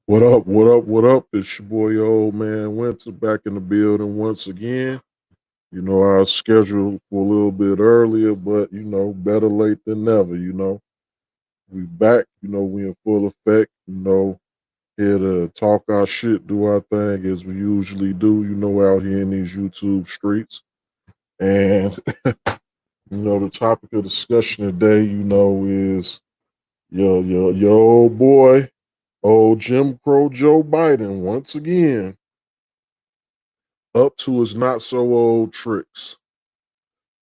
What up? What up? What up? It's your boy Ole Man Winter back in the building once again. I was scheduled for a little bit earlier, but better late than never. We back. We in full effect. Here to talk our shit, do our thing as we usually do. Out here in these YouTube streets, and the topic of discussion today, is your old boy, old Jim Crow Joe Biden once again up to his not so old tricks.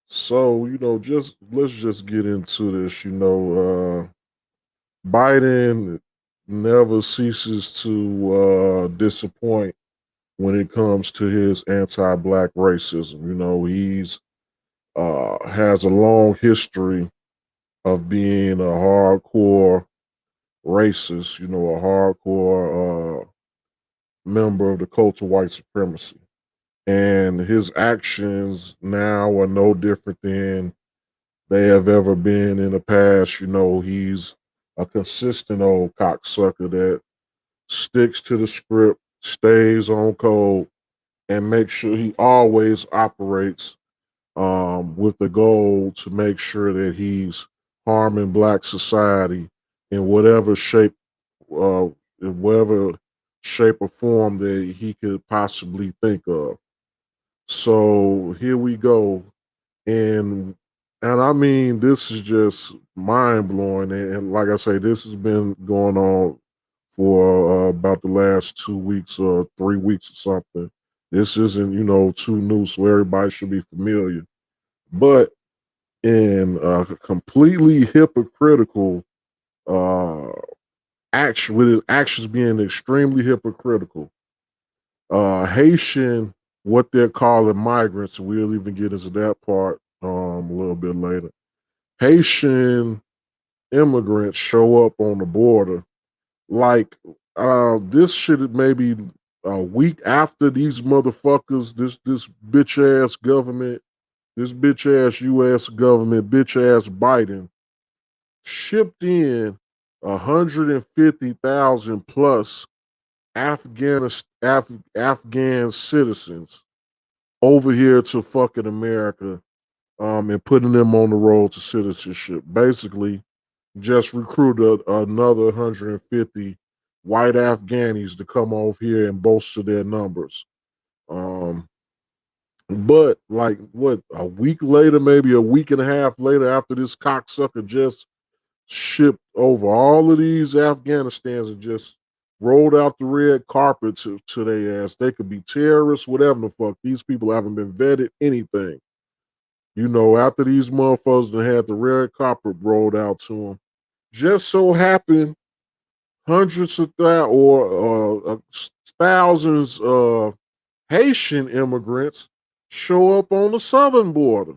So, just let's just get into this. Biden never ceases to disappoint when it comes to his anti-black racism. He's has a long history of being a hardcore racist, a hardcore member of the cult of white supremacy. And his actions now are no different than they have ever been in the past. He's a consistent old cocksucker that sticks to the script, stays on code, and makes sure he always operates with the goal to make sure that he's harming black society in whatever shape, in whatever shape or form that he could possibly think of. So here we go, and I mean this is just mind blowing, and like I say, this has been going on for about the last 2 weeks or 3 weeks or something. This isn't too new, so everybody should be familiar. But in completely hypocritical uh, action, with his actions being extremely hypocritical, Haitian, what they're calling migrants, and we'll even get into that part a little bit later. Haitian immigrants show up on the border like this shit maybe a week after these motherfuckers, this bitch ass government, this bitch ass US government, bitch ass Biden shipped in 150,000 plus Afghan citizens over here to fucking America, and putting them on the road to citizenship. Basically, just recruited another 150 white Afghanis to come over here and bolster their numbers. Um, but like what, a week later, maybe a week and a half later, after this cocksucker just shipped over all of these Afghanistans and just rolled out the red carpet to their ass. They could be terrorists, whatever the fuck. These people haven't been vetted, anything. After these motherfuckers that had the red carpet rolled out to them, just so happened hundreds of thousands of Haitian immigrants show up on the southern border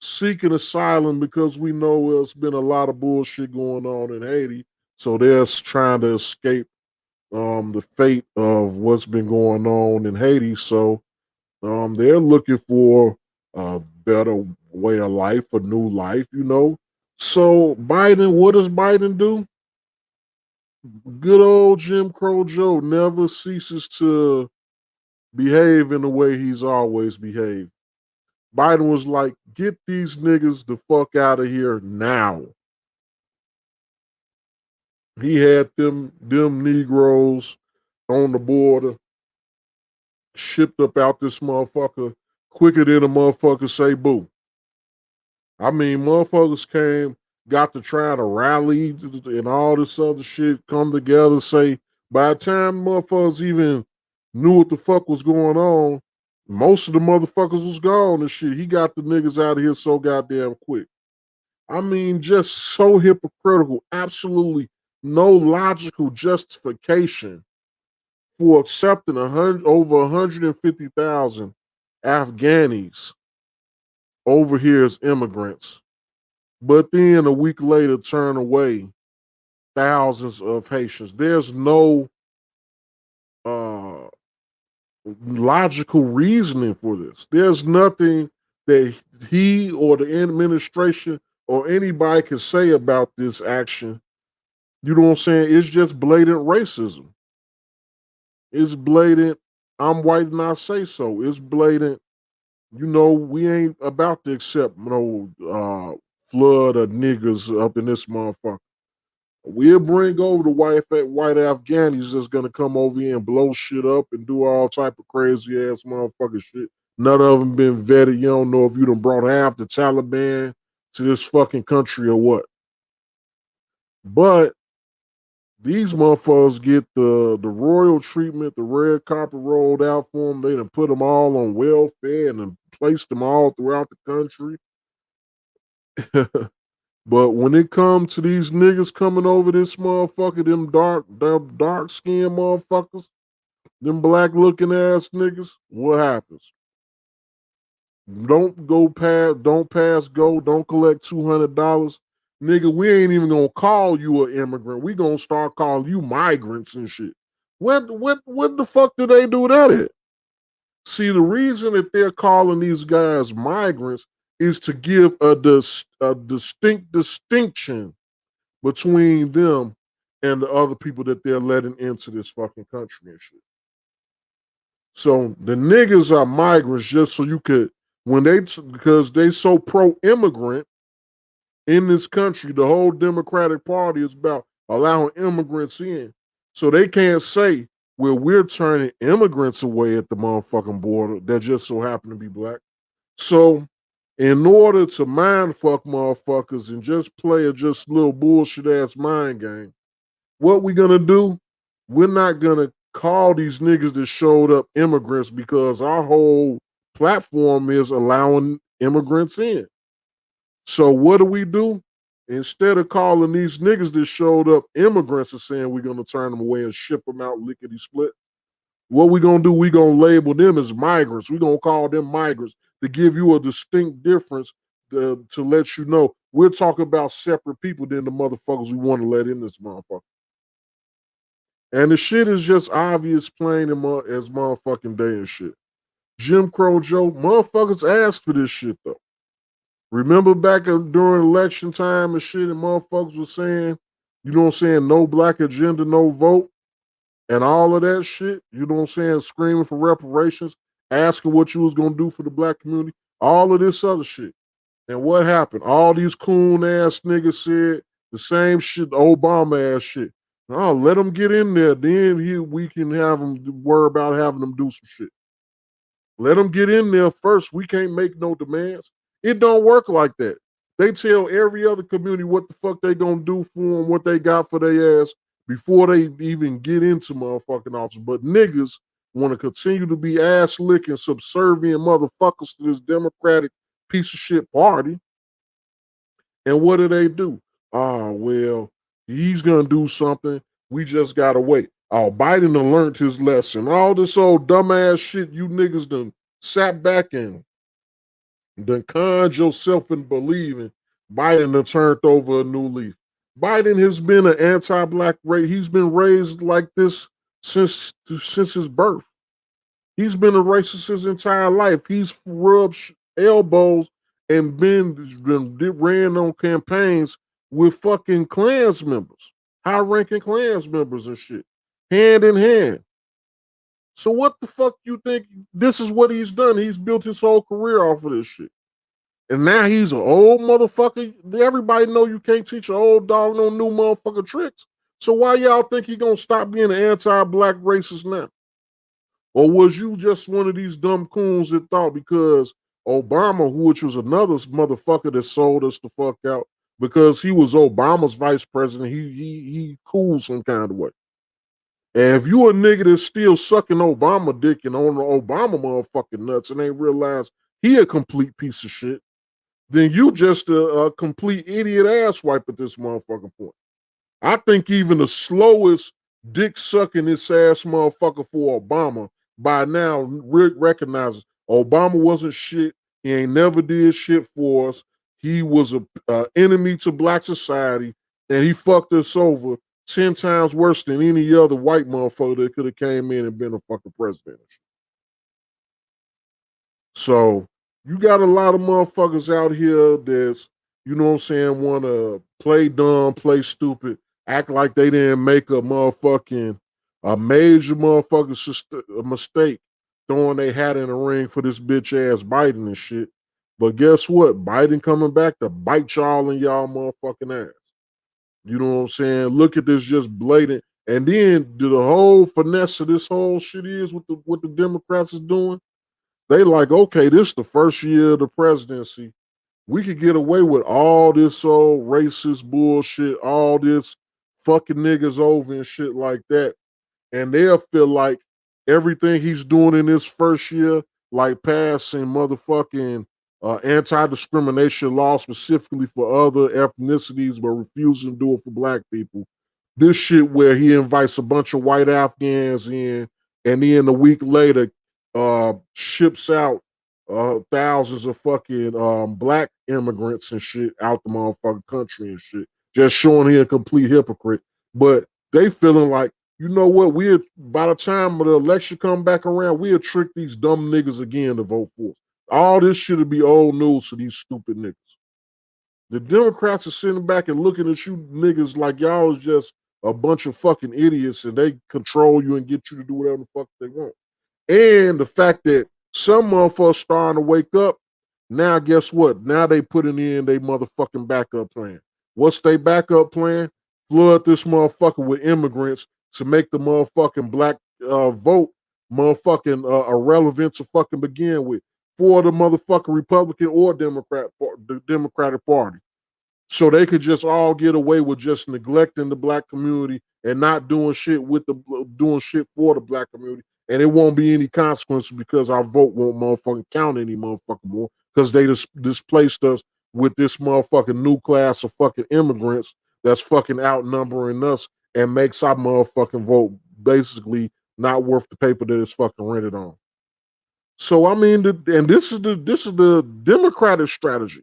seeking asylum because we know there's been a lot of bullshit going on in Haiti. So they're trying to escape the fate of what's been going on in Haiti. So they're looking for a better way of life, a new life. So Biden, what does Biden do? Good old Jim Crow Joe never ceases to behave in the way he's always behaved. Biden was like, get these niggas the fuck out of here now. He had them Negroes on the border, shipped up out this motherfucker quicker than a motherfucker say boo. I mean, motherfuckers came, got to try to rally and all this other shit, come together, say, by the time motherfuckers even knew what the fuck was going on, most of the motherfuckers was gone and shit. He got the niggas out of here so goddamn quick. I mean, just so hypocritical. Absolutely no logical justification for accepting over 150,000 Afghanis over here as immigrants, but then a week later turn away thousands of Haitians. There's no uh, logical reasoning for this. There's nothing that he or the administration or anybody can say about this action. You know what I'm saying? It's just blatant racism. It's blatant. I'm white and I say so. It's blatant. You know, we ain't about to accept no flood of niggas up in this motherfucker. We'll bring over the white Afghanis that's gonna come over here and blow shit up and do all type of crazy ass motherfucking shit. None of them been vetted. You don't know if you done brought half the Taliban to this fucking country or what. But these motherfuckers get the royal treatment, the red carpet rolled out for them. They done put them all on welfare and then placed them all throughout the country. But when it comes to these niggas coming over this motherfucker, them dark skinned motherfuckers, them black looking ass niggas, what happens? Don't pass go, don't collect $200. Nigga, we ain't even gonna call you an immigrant. We gonna start calling you migrants and shit. What the fuck do they do that at? See, the reason that they're calling these guys migrants is to give a distinct distinction between them and the other people that they're letting into this fucking country and shit. So the niggas are migrants just so you could, because they so pro-immigrant in this country, the whole Democratic Party is about allowing immigrants in. So they can't say, well, we're turning immigrants away at the motherfucking border that just so happen to be black. So in order to mind fuck motherfuckers and just play a just little bullshit ass mind game, what we gonna do? We're not gonna call these niggas that showed up immigrants because our whole platform is allowing immigrants in. So what do? Instead of calling these niggas that showed up immigrants and saying we're gonna turn them away and ship them out lickety split, what we gonna do? We gonna label them as migrants. We gonna call them migrants to give you a distinct difference to let you know we're talking about separate people than the motherfuckers we want to let in this motherfucker. And the shit is just obvious plain as motherfucking day and shit. Jim Crow Joe, motherfuckers asked for this shit though. Remember back during election time and shit, and motherfuckers was saying, you know what I'm saying, no black agenda, no vote, and all of that shit, you know what I'm saying, screaming for reparations, asking what you was gonna do for the black community, all of this other shit. And what happened? All these coon ass niggas said the same shit, the Obama ass shit. Oh, let them get in there. Then we can have them worry about having them do some shit. Let them get in there first. We can't make no demands. It don't work like that. They tell every other community what the fuck they gonna do for them, what they got for their ass before they even get into motherfucking office. But niggas want to continue to be ass licking, subservient motherfuckers to this Democratic piece of shit party. And what do? Oh, well, he's gonna do something. We just gotta wait. Oh, Biden done learned his lesson. All this old dumbass shit you niggas done sat back and done conned yourself in believing Biden done turned over a new leaf. Biden has been an anti-black race. He's been raised like this since his birth. He's been a racist his entire life. He's rubbed elbows and ran on campaigns with fucking Klans members, high-ranking Klans members and shit, hand in hand. So what the fuck you think? This is what he's done. He's built his whole career off of this shit. And now he's an old motherfucker. Everybody know you can't teach an old dog no new motherfucker tricks. So why y'all think he gonna stop being an anti-black racist now? Or was you just one of these dumb coons that thought because Obama, which was another motherfucker that sold us the fuck out, because he was Obama's vice president, he cool some kind of way. And if you a nigga that's still sucking Obama dick and on the Obama motherfucking nuts and ain't realize he a complete piece of shit, then you just a complete idiot ass wipe at this motherfucking point. I think even the slowest dick sucking this ass motherfucker for Obama by now recognizes Obama wasn't shit. He ain't never did shit for us. He was a enemy to black society, and he fucked us over 10 times worse than any other white motherfucker that could have came in and been a fucking president. So you got a lot of motherfuckers out here that's, you know what I'm saying, want to play dumb, play stupid, act like they didn't make a motherfucking A major motherfucking mistake throwing their hat in the ring for this bitch ass Biden and shit. But guess what? Biden coming back to bite y'all in y'all motherfucking ass. You know what I'm saying? Look at this just blatant. And then the whole finesse of this whole shit is what the Democrats is doing. They like, okay, this is the first year of the presidency. We could get away with all this old racist bullshit, all this fucking niggas over and shit like that, and they'll feel like everything he's doing in his first year, like passing motherfucking anti-discrimination law specifically for other ethnicities, but refusing to do it for black people. This shit where he invites a bunch of white Afghans in, and then a week later ships out thousands of fucking black immigrants and shit out the motherfucking country and shit, just showing he a complete hypocrite. But they feeling like, you know what? We'll by the time the election come back around, we'll trick these dumb niggas again to vote for us. All this shit'll be old news to these stupid niggas. The Democrats are sitting back and looking at you niggas like y'all is just a bunch of fucking idiots and they control you and get you to do whatever the fuck they want. And the fact that some motherfuckers starting to wake up, now guess what? Now they putting in their motherfucking backup plan. What's their backup plan? Flood this motherfucker with immigrants to make the motherfucking black vote motherfucking irrelevant to fucking begin with for the motherfucking Republican or the Democratic Party. So they could just all get away with just neglecting the black community and not doing shit doing shit for the black community. And it won't be any consequences because our vote won't motherfucking count any motherfucking more because they just displaced us with this motherfucking new class of fucking immigrants that's fucking outnumbering us and makes our motherfucking vote basically not worth the paper that it's fucking rented on. So I mean, and this is the Democratic strategy.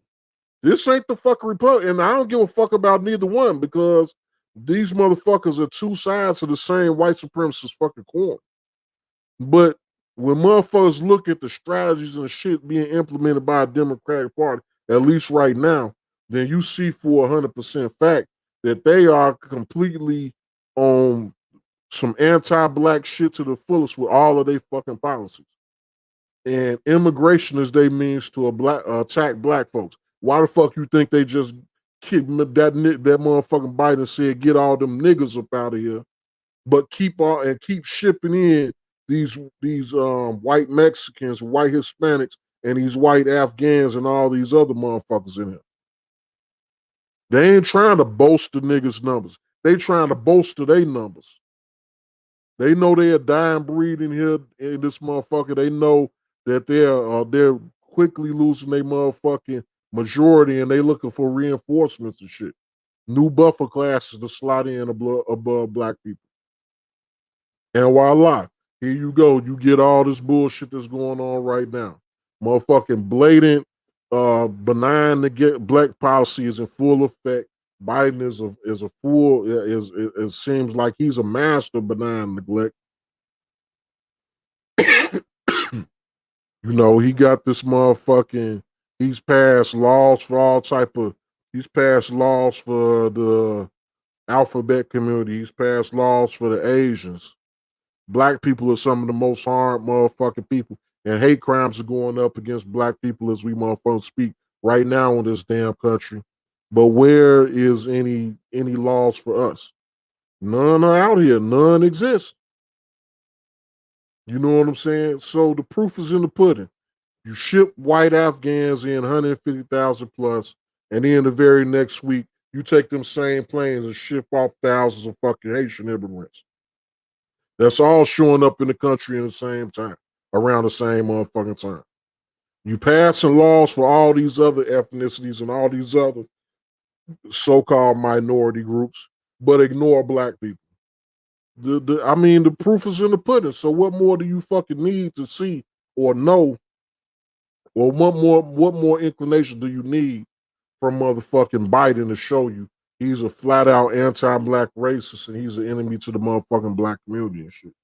This ain't the fucking Republican, and I don't give a fuck about neither one because these motherfuckers are two sides of the same white supremacist fucking coin. But when motherfuckers look at the strategies and shit being implemented by a Democratic Party, at least right now, then you see for 100% fact that they are completely on some anti-black shit to the fullest with all of their fucking policies. And immigration is their means to attack black folks. Why the fuck you think they just keep that motherfucking Biden said get all them niggas up out of here, but keep shipping in these white Mexicans, white Hispanics, and these white Afghans and all these other motherfuckers in here. They ain't trying to bolster niggas' numbers. They trying to bolster their numbers. They know they're a dying breed in here in this motherfucker. They know that they're quickly losing their motherfucking majority and they looking for reinforcements and shit. New buffer classes to slot in above black people. And voila, here you go. You get all this bullshit that's going on right now. Motherfucking blatant, benign black policy is in full effect. Biden it seems like he's a master of benign neglect. You know, he got this motherfucking, he's passed laws for he's passed laws for the alphabet community. He's passed laws for the Asians. Black people are some of the most harmed motherfucking people. And hate crimes are going up against black people as we motherfuckers speak right now in this damn country. But where is any laws for us? None are out here. None exist. You know what I'm saying? So the proof is in the pudding. You ship white Afghans in 150,000 plus, and then the very next week, you take them same planes and ship off thousands of fucking Haitian immigrants. That's all showing up in the country in the same time, around the same motherfucking time. You passing laws for all these other ethnicities and all these other so-called minority groups, but ignore black people. I mean, the proof is in the pudding. So what more do you fucking need to see or know? Or what more inclination do you need from motherfucking Biden to show you he's a flat out anti-black racist and he's an enemy to the motherfucking black community and shit?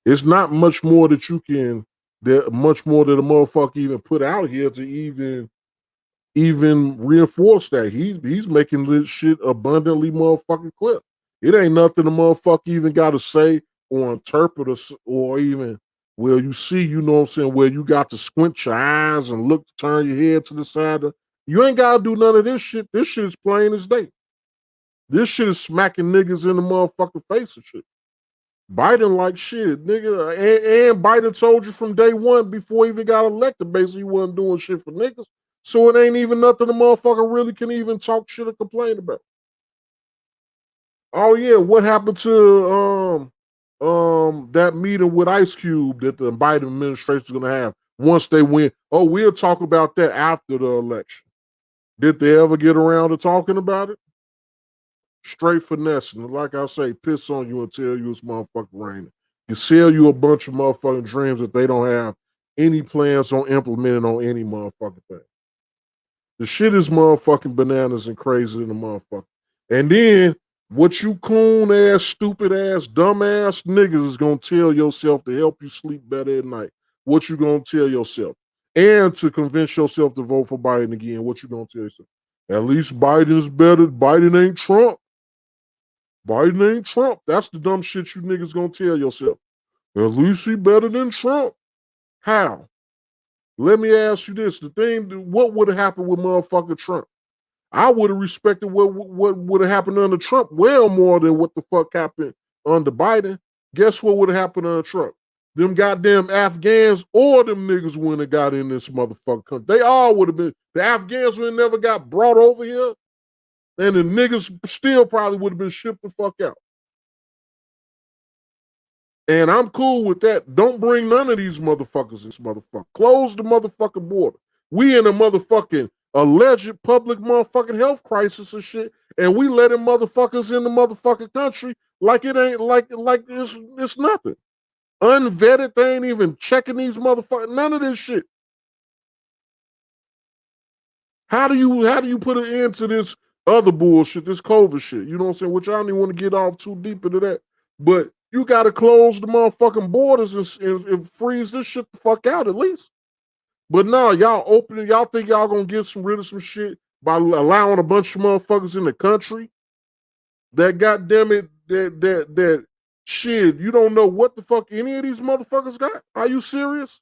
It's not much more that much more that a motherfucker even put out here to even reinforce that. He's making this shit abundantly motherfucking clear. It ain't nothing the motherfucker even got to say or interpret or even where you see, you know what I'm saying, where you got to squint your eyes and look, turn your head to the side. You ain't got to do none of this shit. This shit is plain as day. This shit is smacking niggas in the motherfucking face and shit. Biden like shit, nigga. And Biden told you from day one before he even got elected, basically he wasn't doing shit for niggas. So it ain't even nothing the motherfucker really can even talk shit or complain about. Oh yeah, what happened to that meeting with Ice Cube that the Biden administration is gonna have once they win? Oh, we'll talk about that after the election. Did they ever get around to talking about it? Straight finessing. Like I say, piss on you and tell you it's motherfucking raining. You sell you a bunch of motherfucking dreams that they don't have any plans on implementing on any motherfucking thing. The shit is motherfucking bananas and crazy in the motherfucker. And then what you coon ass, stupid ass, dumb ass niggas is gonna tell yourself to help you sleep better at night. What you gonna tell yourself? And to convince yourself to vote for Biden again, what you gonna tell yourself? At least Biden's better. Biden ain't Trump. Biden ain't Trump. That's the dumb shit you niggas gonna tell yourself. At least he better than Trump. How? Let me ask you this. What would have happened with motherfucking Trump? I would have respected what would have happened under Trump well more than what the fuck happened under Biden. Guess what would have happened under Trump? Them goddamn Afghans or them niggas wouldn't have got in this motherfucking country. They all would have been. The Afghans would have never got brought over here. And the niggas still probably would have been shipped the fuck out. And I'm cool with that. Don't bring none of these motherfuckers in this motherfucker. Close the motherfucking border. We in a motherfucking alleged public motherfucking health crisis and shit, and we letting motherfuckers in the motherfucking country like it ain't like it's nothing. Unvetted, they ain't even checking these motherfuckers. None of this shit. How do you put an end to this other bullshit, this COVID shit? You know what I'm saying? Which I don't even want to get off too deep into that. But you got to close the motherfucking borders and freeze this shit the fuck out at least. But no, y'all opening, y'all think y'all gonna get rid of some shit by allowing a bunch of motherfuckers in the country? That goddamn it, that shit, you don't know what the fuck any of these motherfuckers got? Are you serious?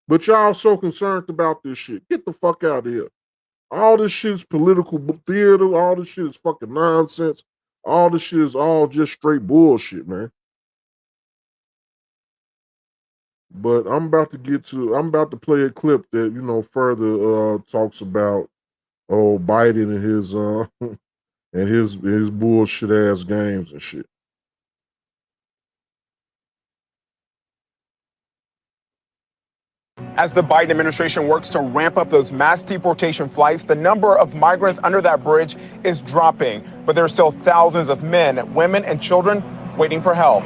But y'all so concerned about this shit. Get the fuck out of here. All this shit is political theater. All this shit is fucking nonsense. All this shit is all just straight bullshit, man. But I'm about to play a clip that, you know, further talks about Biden and his and his bullshit ass games and shit. As the Biden administration works to ramp up those mass deportation flights, the number of migrants under that bridge is dropping. But there are still thousands of men, women, and children waiting for help.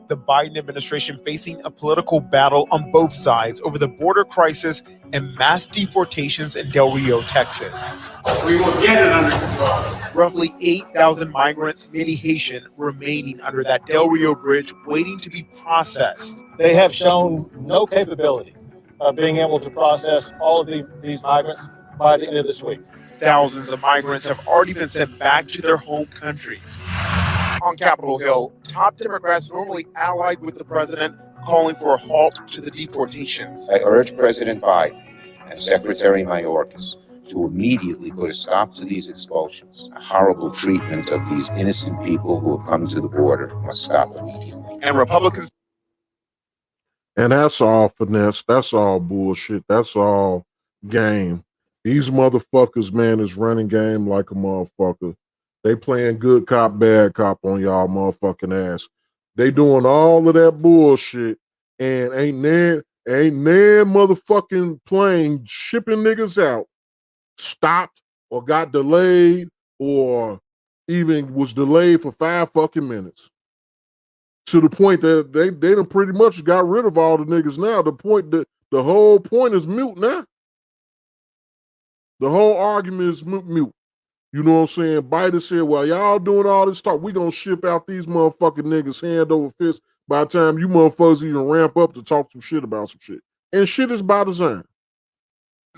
The Biden administration facing a political battle on both sides over the border crisis and mass deportations in Del Rio, Texas. We will get it under control. Roughly 8,000 migrants, many Haitian, remaining under that Del Rio bridge waiting to be processed. They have shown no capability of being able to process all of these migrants by the end of this week. Thousands of migrants have already been sent back to their home countries. On Capitol Hill, top Democrats normally allied with the president, calling for a halt to the deportations. I urge President Biden and Secretary Mayorkas to immediately put a stop to these expulsions. A horrible treatment of these innocent people who have come to the border must stop immediately. And Republicans. And that's all finesse. That's all bullshit. That's all game. These motherfuckers, man, is running game like a motherfucker. They playing good cop, bad cop on y'all motherfucking ass. They doing all of that bullshit and ain't nan motherfucking plane shipping niggas out stopped or got delayed or even was delayed for 5 fucking minutes. To the point that they done pretty much got rid of all the niggas now. The point that the whole point is mute now. The whole argument is mute. You know what I'm saying? Biden said, well, y'all doing all this talk. We gonna ship out these motherfucking niggas hand over fist by the time you motherfuckers even ramp up to talk some shit about some shit. And shit is by design.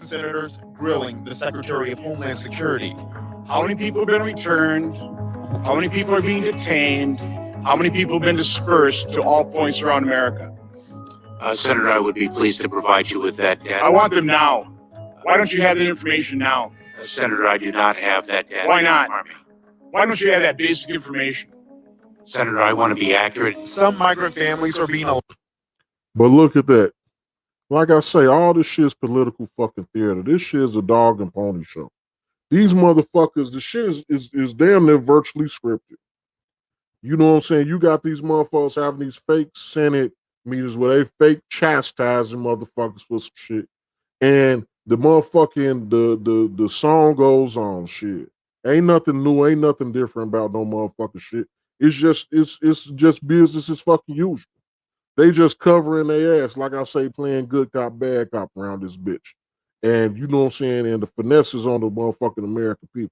Senators grilling the Secretary of Homeland Security. How many people have been returned? How many people are being detained? How many people have been dispersed to all points around America? Senator, I would be pleased to provide you with that data. I want them now. Why don't you have that information now? Senator, I do not have that data. Why not? Why don't you have that basic information? Senator, I want to be accurate. Some migrant families are being allowed. But look at that. Like I say, all this shit is political fucking theater. This shit is a dog and pony show. These motherfuckers, the shit is damn near virtually scripted. You know what I'm saying? You got these motherfuckers having these fake Senate meetings where they fake chastising motherfuckers for some shit. And the motherfucking the song goes on, shit. Ain't nothing new, ain't nothing different about no motherfucking shit. It's just business as fucking usual. They just covering their ass, like I say, playing good cop, bad cop around this bitch. And you know what I'm saying? And the finesse is on the motherfucking American people.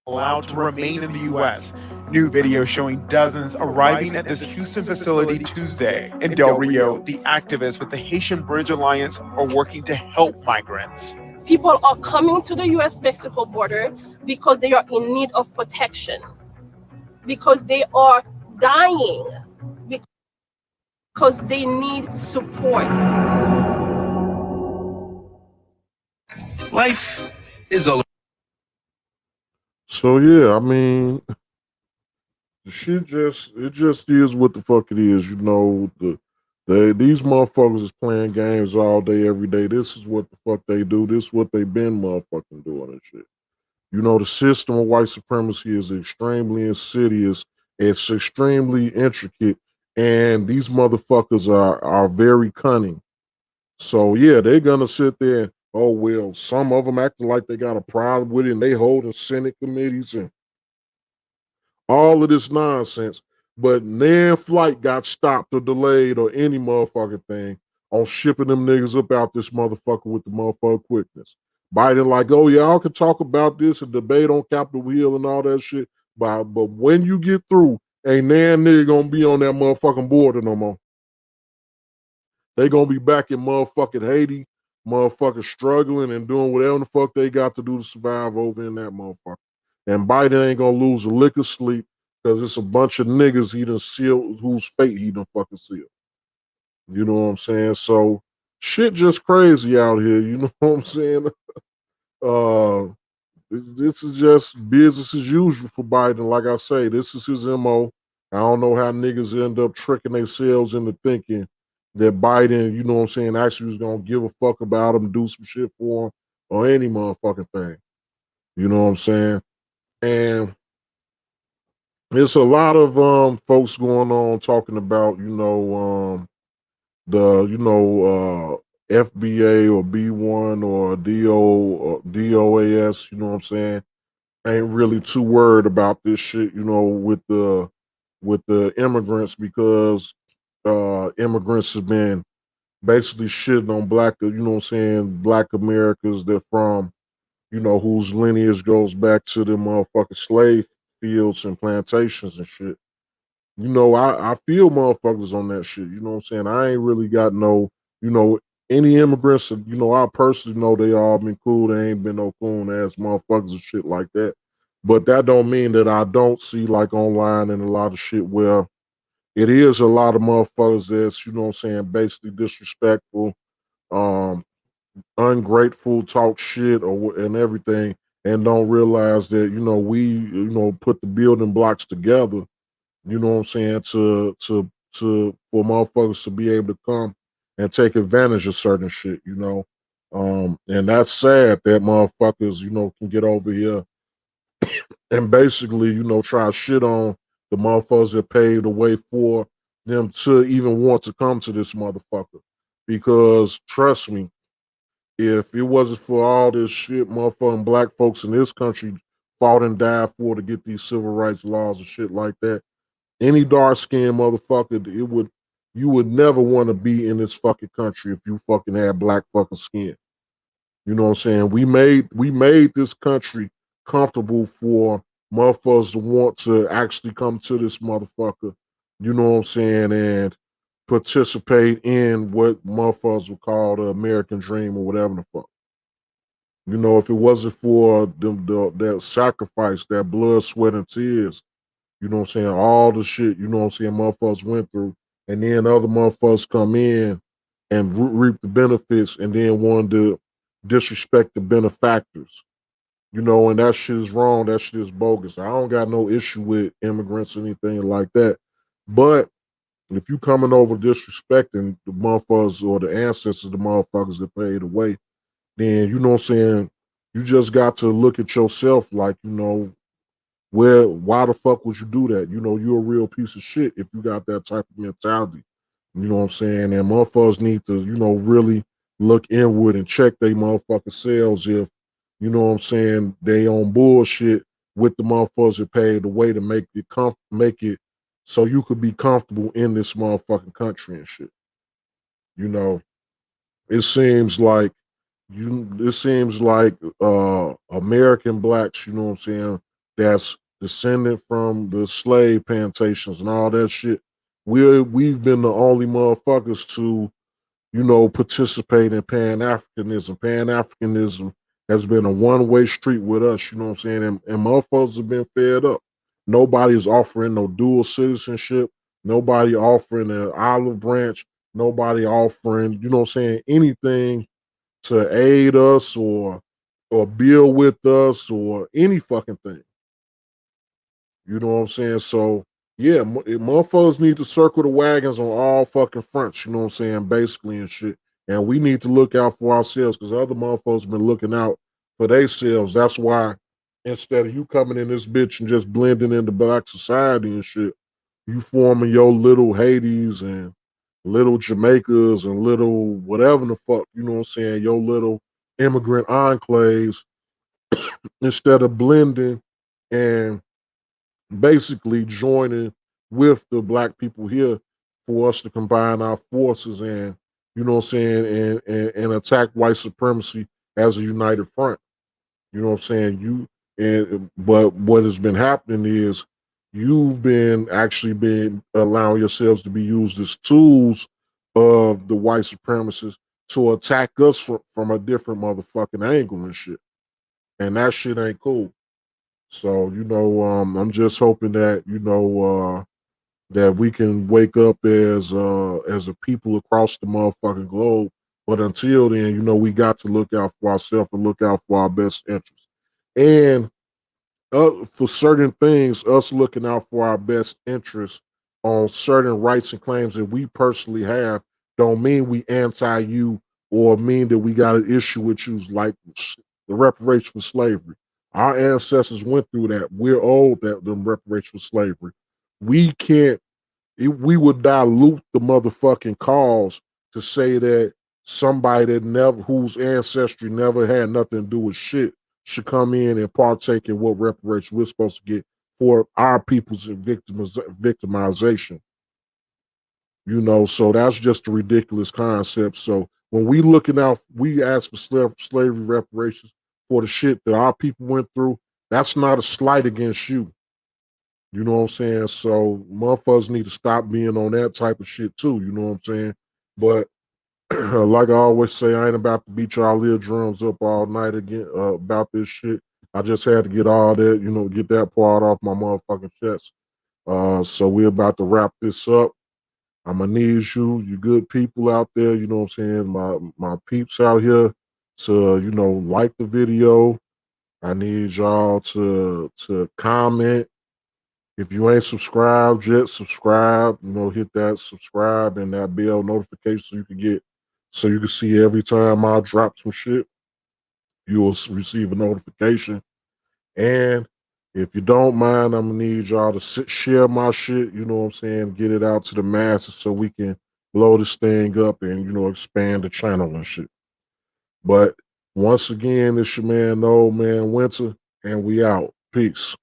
Allowed to remain in the U.S. New video showing dozens arriving at this Houston facility Tuesday. In Del Rio, the activists with the Haitian Bridge Alliance are working to help migrants. People are coming to the U.S.-Mexico border because they are in need of protection, because they are dying, because they need support. Life is a... So yeah, I mean, the shit just is what the fuck it is. You know, these motherfuckers is playing games all day, every day. This is what the fuck they do. This is what they been motherfucking doing and shit. You know, the system of white supremacy is extremely insidious. It's extremely intricate, and these motherfuckers are very cunning. So yeah, they're gonna sit there. Oh well, some of them acting like they got a problem with it, and they holding Senate committees and all of this nonsense. But nan flight got stopped or delayed or any motherfucking thing on shipping them niggas up out this motherfucker with the motherfucker quickness. Biden like, oh y'all can talk about this and debate on Capitol Hill and all that shit, but when you get through, ain't nan nigga gonna be on that motherfucking border no more. They gonna be back in motherfucking Haiti, motherfucking struggling and doing whatever the fuck they got to do to survive over in that motherfucker. And Biden ain't gonna lose a lick of sleep because it's a bunch of niggas he done sealed, whose fate he done fucking sealed. You know what I'm saying? So shit just crazy out here. You know what I'm saying? This is just business as usual for Biden. Like I say, this is his MO. I don't know how niggas end up tricking themselves into thinking that Biden, you know what I'm saying, actually was gonna give a fuck about him, do some shit for him, or any motherfucking thing. You know what I'm saying? And there's a lot of folks going on talking about, FBA or B1 or DOAS, you know what I'm saying? Ain't really too worried about this shit, with the immigrants because immigrants have been basically shitting on black, black Americans that from, whose lineage goes back to the motherfucking slave fields and plantations and shit. I feel motherfuckers on that shit. You know what I'm saying? I ain't really got no, any immigrants, I personally know they all been cool. They ain't been no coon ass motherfuckers and shit like that. But that don't mean that I don't see like online and a lot of shit where it is a lot of motherfuckers that's, basically disrespectful, um, ungrateful, talk shit and everything, and don't realize that, we, put the building blocks together, you know what I'm saying, for motherfuckers to be able to come and take advantage of certain shit, and that's sad that motherfuckers, can get over here and basically, try to shit on the motherfuckers that paved the way for them to even want to come to this motherfucker. Because trust me, if it wasn't for all this shit motherfucking black folks in this country fought and died for to get these civil rights laws and shit like that, any dark skinned motherfucker, you would never want to be in this fucking country if you fucking had black fucking skin. You know what I'm saying? We made this country comfortable for motherfuckers to want to actually come to this motherfucker, you know what I'm saying, and participate in what motherfuckers would call the American dream or whatever the fuck. If it wasn't for that sacrifice, that blood, sweat, and tears, You know what I'm saying? All the shit, you know what I'm saying, motherfuckers went through. And then other motherfuckers come in and reap the benefits and then want to disrespect the benefactors. You know, and that shit is wrong. That shit is bogus. I don't got no issue with immigrants or anything like that. But if you coming over disrespecting the motherfuckers or the ancestors, the motherfuckers that paid the way, then you know what I'm saying, you just got to look at yourself like, you know, why the fuck would you do that? You know, you're a real piece of shit if you got that type of mentality. You know what I'm saying? And motherfuckers need to, you know, really look inward and check they motherfucking selves if, you know what I'm saying, they on bullshit with the motherfuckers that paid the way to make it so you could be comfortable in this motherfucking country and shit. You know, it seems like American blacks, you know what I'm saying, that's descended from the slave plantations and all that shit. We've been the only motherfuckers to, you know, participate in Pan-Africanism. Pan-Africanism has been a one-way street with us, you know what I'm saying? And motherfuckers have been fed up. Nobody's offering no dual citizenship. Nobody offering an olive branch. Nobody offering, you know what I'm saying, anything to aid us or build with us or any fucking thing. You know what I'm saying? So yeah, motherfuckers need to circle the wagons on all fucking fronts, you know what I'm saying, basically and shit. And we need to look out for ourselves because other motherfuckers been looking out for themselves. That's why instead of you coming in this bitch and just blending into black society and shit, you forming your little Haitis and little Jamaicas and little whatever the fuck, you know what I'm saying, your little immigrant enclaves instead of blending and basically joining with the black people here for us to combine our forces and, you know what I'm saying, and attack white supremacy as a united front. You know what I'm saying? But what has been happening is you've been actually been allowing yourselves to be used as tools of the white supremacists to attack us from a different motherfucking angle and shit. And that shit ain't cool. So, you know, I'm just hoping that, you know, that we can wake up as a people across the motherfucking globe. But until then, you know, we got to look out for ourselves and look out for our best interests. And for certain things, us looking out for our best interests on certain rights and claims that we personally have don't mean we anti you or mean that we got an issue with you, like the reparations for slavery. Our ancestors went through that. We're old that them reparations for slavery. We can't. We would dilute the motherfucking cause to say that somebody that never, whose ancestry never had nothing to do with shit, should come in and partake in what reparations we're supposed to get for our people's victimization. You know, so that's just a ridiculous concept. So when we looking out, we ask for slavery reparations for the shit that our people went through. That's not a slight against you. You know what I'm saying? So motherfuckers need to stop being on that type of shit too. You know what I'm saying? But like I always say, I ain't about to beat y'all eardrums up all night again about this shit. I just had to get all that, you know, get that part off my motherfucking chest. So we're about to wrap this up. I'm gonna need you good people out there, you know what I'm saying, my peeps out here to, you know, like the video. I need y'all to comment. If you ain't subscribed yet, subscribe. You know, hit that subscribe and that bell notification so you can see every time I drop some shit. You'll receive a notification. And if you don't mind, I'm gonna need y'all to share my shit. You know what I'm saying? Get it out to the masses so we can blow this thing up and, you know, expand the channel and shit. But once again, it's your man, Ole Man Winter, and we out. Peace.